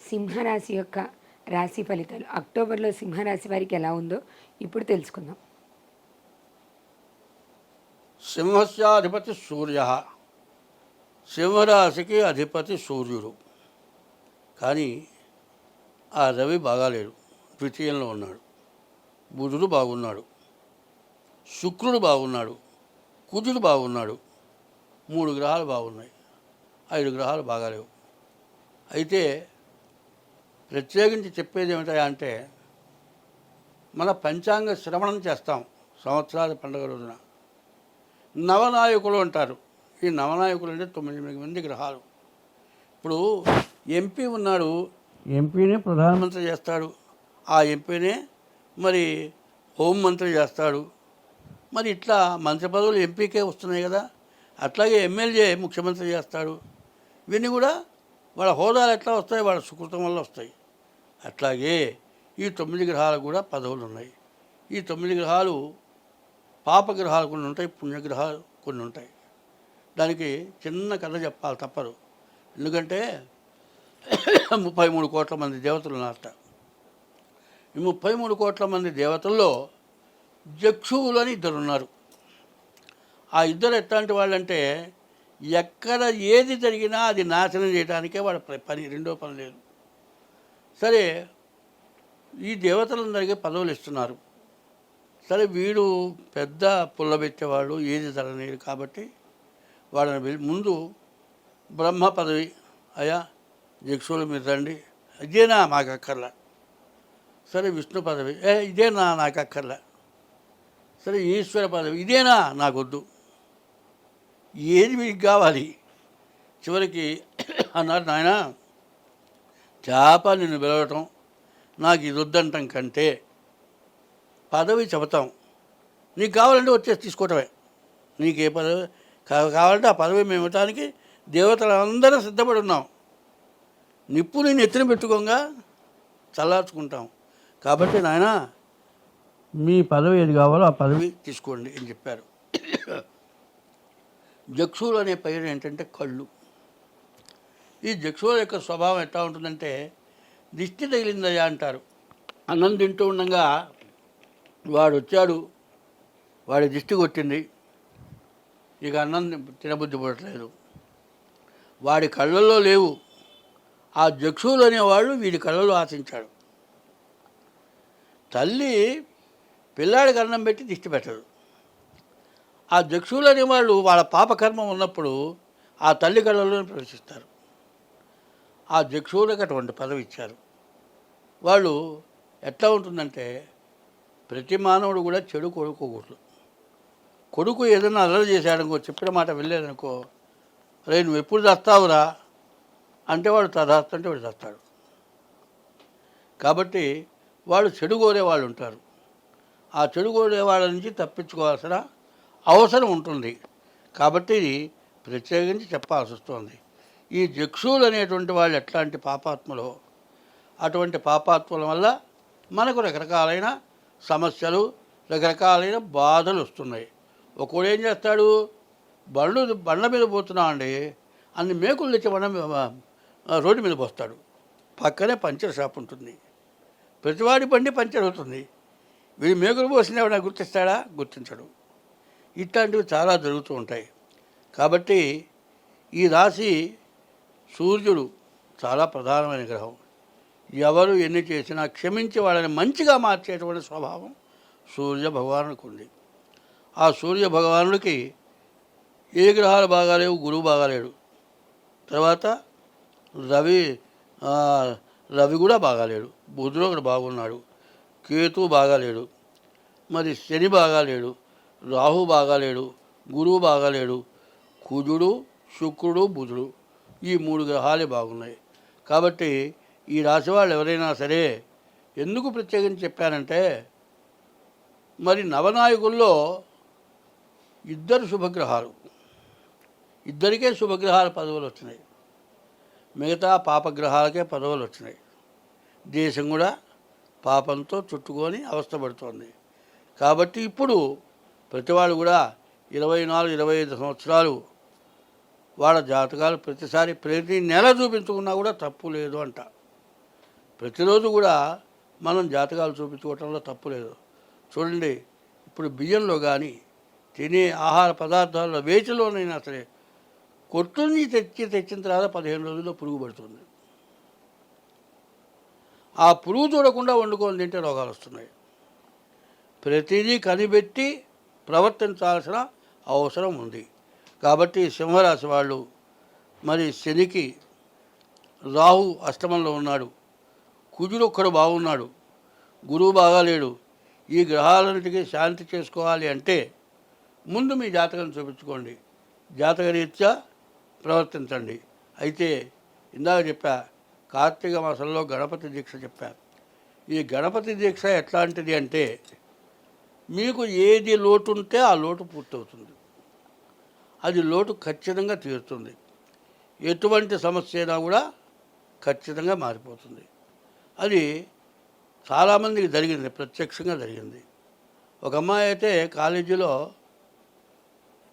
సింహరాశి యొక్క రాశి ఫలితాలు అక్టోబర్లో సింహరాశి వారికి ఎలా ఉందో ఇప్పుడు తెలుసుకుందాం. సింహస్యాధిపతి సూర్య. సింహరాశికి అధిపతి సూర్యుడు. కానీ ఆ రవి బాగాలేడు, ద్వితీయంలో ఉన్నాడు. బుధుడు బాగున్నాడు, శుక్రుడు బాగున్నాడు, కుజుడు బాగున్నాడు. 3 గ్రహాలు బాగున్నాయి, 5 గ్రహాలు బాగాలేవు. అయితే ప్రత్యేకించి చెప్పేది ఏమిటా అంటే, మన పంచాంగ శ్రవణం చేస్తాం సంవత్సరాల పండుగ రోజున. నవనాయకులు అంటారు. ఈ నవనాయకులు అంటే 9 మంది గ్రహాలు. ఇప్పుడు ఎంపీ ఉన్నాడు, ఎంపీనే ప్రధానమంత్రి చేస్తాడు, ఆ ఎంపీనే మరి హోంమంత్రి చేస్తాడు. మరి ఇట్లా మంత్రి పదవులు ఎంపీకే వస్తున్నాయి కదా. అట్లాగే ఎమ్మెల్యే ముఖ్యమంత్రి చేస్తాడు. ఇవన్నీ కూడా వాళ్ళ హోదాలు ఎట్లా వస్తాయి, వాళ్ళ సుకృతం వల్ల వస్తాయి. అట్లాగే ఈ 9 గ్రహాలకు కూడా పదవులు ఉన్నాయి. ఈ 9 గ్రహాలు పాపగ్రహాలు కొన్ని ఉంటాయి, పుణ్యగ్రహాలు కొన్ని ఉంటాయి. దానికి చిన్న కథ చెప్పాలి తప్పదు. ఎందుకంటే 33 కోట్ల మంది దేవతలు ఉన్నారట. ఈ 33 కోట్ల మంది దేవతల్లో జక్షువులు అని 2 ఉన్నారు. ఆ 2 ఎట్లాంటి వాళ్ళంటే, ఎక్కడ ఏది జరిగినా అది నాశనం చేయడానికే వాళ్ళ పని, రెండో పని లేదు. సరే, ఈ దేవతలందరికీ పదవులు ఇస్తున్నారు. సరే, వీడు పెద్ద పుల్లబెట్టేవాడు, ఏది జరగలేదు కాబట్టి వాళ్ళని ముందు బ్రహ్మ పదవి, అయ్యా యక్షులు మీరు రండి, ఇదేనా మాకు అక్కర్లా. సరే, విష్ణు పదవి, ఇదేనా నాకు అక్కర్లా. సరే, ఈశ్వర పదవి, ఇదేనా నాకొద్దు, ఏది మీకు కావాలి. చివరికి అన్నారు, నాయన చేప నిన్ను పిలవటం, నాకు ఇది వద్దంటం కంటే పదవి చెబుతాం, నీకు కావాలంటే వచ్చేసి తీసుకోవటమే. నీకు ఏ పదవి కావాలంటే ఆ పదవి మేము ఇవ్వటానికి దేవతలందరం సిద్ధపడి ఉన్నాం. నిప్పు నేను ఎత్తున పెట్టుకోగా చల్లార్చుకుంటాం. కాబట్టి నాయన మీ పదవి ఏది కావాలో ఆ పదవి తీసుకోండి అని చెప్పారు. జక్షువులు అనే పేరు ఏంటంటే కళ్ళు. ఈ జక్షువుల యొక్క స్వభావం ఎట్లా ఉంటుందంటే, దిష్టి తగిలిందయ్యా అంటారు. అన్నం తింటూ ఉండగా వాడు వచ్చాడు, వాడి దిష్టి కొట్టింది, ఇక అన్నం తినబుద్ధి పడట్లేదు, వాడి కళ్ళల్లో లేవు. ఆ జక్షువులు అనేవాళ్ళు వీడి కళ్ళలో ఆశించాడు. తల్లి పిల్లాడికి అన్నం పెట్టి దిష్టి పెట్టదు. ఆ జక్షువులు అనేవాళ్ళు వాళ్ళ పాపకర్మం ఉన్నప్పుడు ఆ తల్లి కళ్ళలోనే ప్రవేశిస్తారు. ఆ జక్షువులకు అటువంటి పదవి ఇచ్చారు. వాళ్ళు ఎట్లా ఉంటుందంటే, ప్రతి మానవుడు కూడా చెడు కొడుకోకూడదు. కొడుకు ఏదైనా అల్లరి చేశాడనుకో, చెప్పిన మాట వెళ్ళలేదనుకో, రే నువ్వు ఎప్పుడు చస్తావురా అంటే వాడు తదాస్తంటే వాడు చస్తాడు. కాబట్టి వాళ్ళు చెడు కోరే వాళ్ళు ఉంటారు. ఆ చెడు కోరే వాళ్ళ నుంచి తప్పించుకోవాల్సిన అవసరం ఉంటుంది. కాబట్టి ప్రత్యేకించి చెప్పాల్సి వస్తుంది. ఈ జక్షువులు అనేటువంటి వాళ్ళు ఎట్లాంటి పాపాత్మలో, అటువంటి పాపాత్మల వల్ల మనకు రకరకాలైన సమస్యలు, రకరకాలైన బాధలు వస్తున్నాయి. ఒకడు ఏం చేస్తాడు, బండ్ల మీద పోతున్నామండి, అన్ని మేకులు తెచ్చి రోడ్డు మీద పోస్తాడు. పక్కనే పంచర్ షాప్ ఉంటుంది, ప్రతివాడి బండి పంచర్ అవుతుంది. వీడు మేకులు పోసిన ఎవరైనా గుర్తిస్తాడా? గుర్తించడు. ఇట్లాంటివి చాలా జరుగుతూ ఉంటాయి. కాబట్టి ఈ రాశి సూర్యుడు చాలా ప్రధానమైన గ్రహం. ఎవరు ఎన్ని చేసినా క్షమించి వాళ్ళని మంచిగా మార్చేటువంటి స్వభావం సూర్య భగవానుడికి ఉంది. ఆ సూర్య భగవానుడికి ఏ గ్రహాలు బాగాలేవు, గురువు బాగాలేడు. తర్వాత రవి కూడా బాగాలేడు, బుధుడు ఒకడు బాగున్నాడు, కేతు బాగాలేడు, మరి శని బాగాలేడు, రాహు బాగాలేడు, గురువు బాగాలేడు, కుజుడు, శుక్రుడు, బుధుడు, ఈ 3 గ్రహాలే బాగున్నాయి. కాబట్టి ఈ రాశి వాళ్ళు ఎవరైనా సరే, ఎందుకు ప్రత్యేకించి చెప్పానంటే, మరి నవనాయకుల్లో 2 శుభగ్రహాలు, 2కే శుభగ్రహాల పదవులు వచ్చినాయి. మిగతా పాపగ్రహాలకే పదవులు వచ్చినాయి. దేశం కూడా పాపంతో చుట్టుకొని అవస్థపడుతోంది. కాబట్టి ఇప్పుడు ప్రతివాళ్ళు కూడా 24-25 సంవత్సరాలు వాళ్ళ జాతకాలు ప్రతి నెల చూపించుకున్నా కూడా తప్పు లేదు అంట. ప్రతిరోజు కూడా మనం జాతకాలు చూపించుకోవటంలో తప్పు లేదు. చూడండి, ఇప్పుడు బియ్యంలో కానీ తినే ఆహార పదార్థాల్లో వేచిలోనైనా సరే కొట్టుని తెచ్చిన తర్వాత 15 రోజుల్లో పురుగు పడుతుంది. ఆ పురుగు చూడకుండా వండుకొని తింటే రోగాలు వస్తున్నాయి. ప్రతిదీ కనిపెట్టి ప్రవర్తించాల్సిన అవసరం ఉంది. కాబట్టి సింహరాశి వాళ్ళు మరి శనికి రాహు అష్టమంలో ఉన్నాడు, కుజుడు ఒక్కడు బాగున్నాడు, గురువు బాగాలేడు. ఈ గ్రహాలన్నిటికీ శాంతి చేసుకోవాలి అంటే ముందు మీ జాతకం చూపించుకోండి, జాతకరీత్యా ప్రవర్తించండి. అయితే ఇందాక చెప్పా, కార్తీక మాసంలో గణపతి దీక్ష చెప్పా. ఈ గణపతి దీక్ష ఎట్లాంటిది అంటే మీకు ఏది లోటు ఉంటే ఆ లోటు పూర్తవుతుంది. అది లోటు ఖచ్చితంగా తీరుతుంది. ఎటువంటి సమస్య అయినా కూడా ఖచ్చితంగా మారిపోతుంది. అది చాలామందికి జరిగింది, ప్రత్యక్షంగా జరిగింది. ఒక అమ్మాయి అయితే కాలేజీలో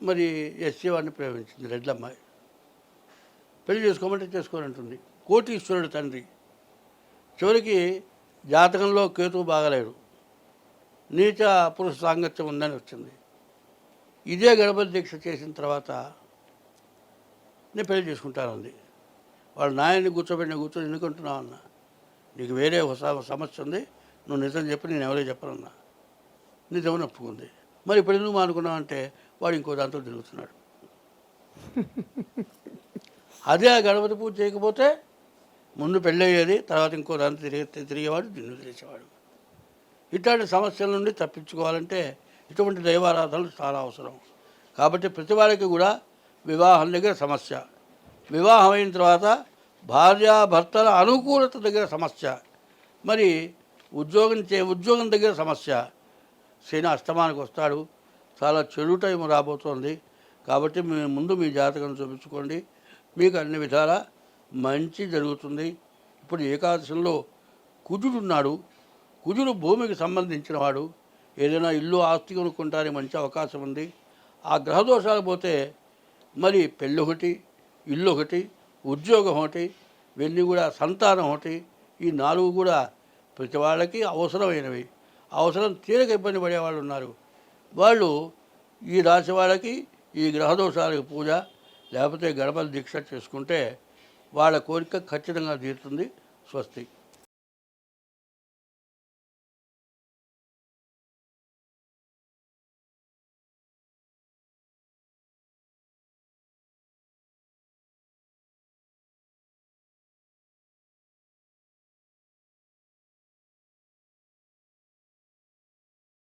మరి ఎస్సీ వాడిని ప్రేమించింది, రెడ్ల అమ్మాయి. పెళ్లి చేసుకోమంటే చేసుకోనంటుంది. కోటీశ్వరుడు తండ్రి. చివరికి జాతకంలో కేతువు బాగలేడు, నీచ పురుష సాంగత్యం ఉందని వచ్చింది. ఇదే గణపతి దీక్ష చేసిన తర్వాత నేను పెళ్లి చేసుకుంటానంది. వాళ్ళ నాయన్ని కూర్చొని ఎన్నుకుంటున్నావు అన్న, నీకు వేరే సమస్య ఉంది, నువ్వు నిజం చెప్పి నేను ఎవరో చెప్పనన్నా. నిజమని ఒప్పుకుంది. మరి ఇప్పుడు ఎందుకు మానుకున్నావు అంటే వాడు ఇంకో దాంతో తిరుగుతున్నాడు. అదే ఆ గణపతి పూజ చేయకపోతే ముందు పెళ్ళి అయ్యేది, తర్వాత ఇంకో దాంతో తిరిగేవాడు, నిన్ను తెలిసేవాడు. ఇట్లాంటి సమస్యల నుండి తప్పించుకోవాలంటే ఇటువంటి దైవారాధనలు చాలా అవసరం. కాబట్టి ప్రతి వారికి కూడా వివాహం దగ్గర సమస్య, వివాహం అయిన తర్వాత భార్యాభర్తల అనుకూలత దగ్గర సమస్య, మరి ఉద్యోగం దగ్గర సమస్య. శని అష్టమానికి వస్తాడు, చాలా చెడు టైం రాబోతోంది. కాబట్టి ముందు మీ జాతకం చూపించుకోండి, మీకు అన్ని విధాలా మంచి జరుగుతుంది. ఇప్పుడు ఏకాదశంలో కుజుడు ఉన్నాడు. కుజుడు భూమికి సంబంధించిన వాడు. ఏదైనా ఇల్లు ఆస్తి కొనుక్కుంటానికి మంచి అవకాశం ఉంది. ఆ గ్రహదోషాలు పోతే మరి పెళ్ళి ఒకటి, ఇల్లు ఒకటి, ఉద్యోగం ఒకటి, ఇవన్నీ కూడా సంతానం ఒకటి, ఈ 4 కూడా ప్రతి వాళ్ళకి అవసరమైనవి. అవసరం తీరక ఇబ్బంది పడేవాళ్ళు ఉన్నారు. వాళ్ళు ఈ రాశి వాళ్ళకి ఈ గ్రహదోషాలకు పూజ లేకపోతే గణపతి దీక్ష చేసుకుంటే వాళ్ళ కోరిక ఖచ్చితంగా తీరుతుంది. స్వస్తి.